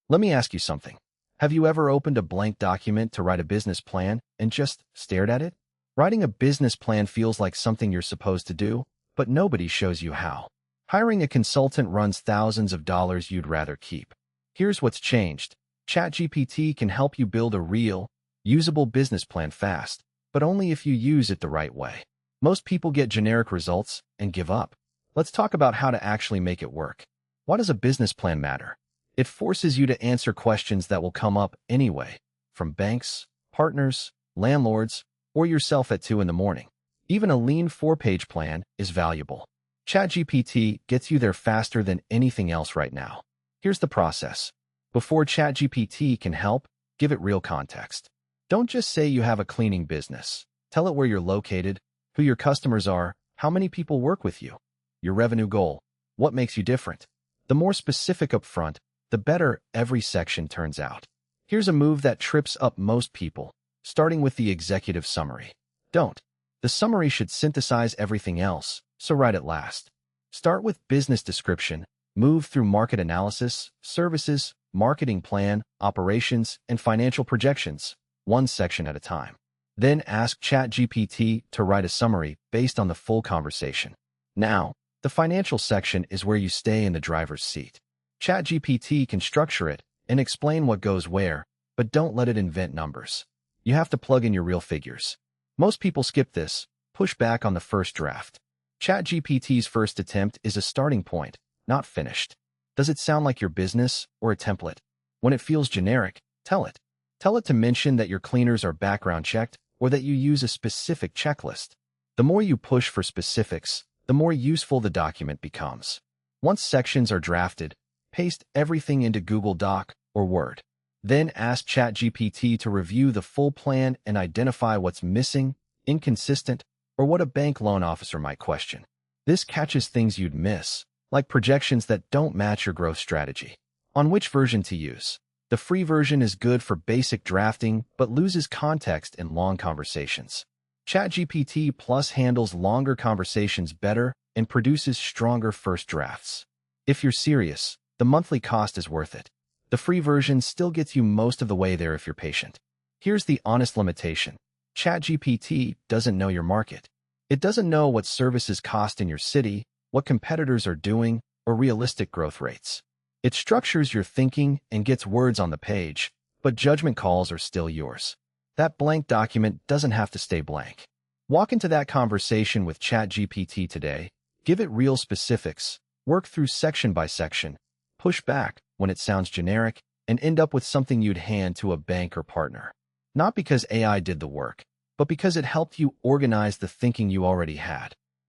Let me ask you something. Have you ever opened a blank document to write a business plan and just stared at it? Writing a business plan feels like something you're supposed to do, but nobody shows you how. Hiring a consultant runs thousands of dollars you'd rather keep. Here's what's changed. ChatGPT can help you build a real, usable business plan fast, but only if you use it the right way. Most people get generic results and give up. Let's talk about how to actually make it work. Why does a business plan matter? It forces you to answer questions that will come up anyway, from banks, partners, landlords, or yourself at 2 in the morning. Even a lean 4-page plan is valuable. ChatGPT gets you there faster than anything else right now. Here's the process. Before ChatGPT can help, give it real context. Don't just say you have a cleaning business. Tell it where you're located, who your customers are, how many people work with you, your revenue goal, what makes you different. The more specific up front, the better every section turns out. Here's a move that trips up most people, starting with the executive summary. Don't. The summary should synthesize everything else, so write it last. Start with business description, move through market analysis, services, marketing plan, operations, and financial projections, one section at a time. Then ask ChatGPT to write a summary based on the full conversation. Now, the financial section is where you stay in the driver's seat. ChatGPT can structure it and explain what goes where, but don't let it invent numbers. You have to plug in your real figures. Most people skip this, push back on the first draft. ChatGPT's first attempt is a starting point, not finished. Does it sound like your business or a template? When it feels generic, tell it. Tell it to mention that your cleaners are background checked or that you use a specific checklist. The more you push for specifics, the more useful the document becomes. Once sections are drafted, paste everything into Google Doc or Word. Then ask ChatGPT to review the full plan and identify what's missing, inconsistent, or what a bank loan officer might question. This catches things you'd miss, like projections that don't match your growth strategy. On which version to use? The free version is good for basic drafting, but loses context in long conversations. ChatGPT Plus handles longer conversations better and produces stronger first drafts. If you're serious, the monthly cost is worth it. The free version still gets you most of the way there if you're patient. Here's the honest limitation. ChatGPT doesn't know your market. It doesn't know what services cost in your city, what competitors are doing, or realistic growth rates. It structures your thinking and gets words on the page, but judgment calls are still yours. That blank document doesn't have to stay blank. Walk into that conversation with ChatGPT today, give it real specifics, work through section by section, push back when it sounds generic, and end up with something you'd hand to a bank or partner. Not because AI did the work, but because it helped you organize the thinking you already had.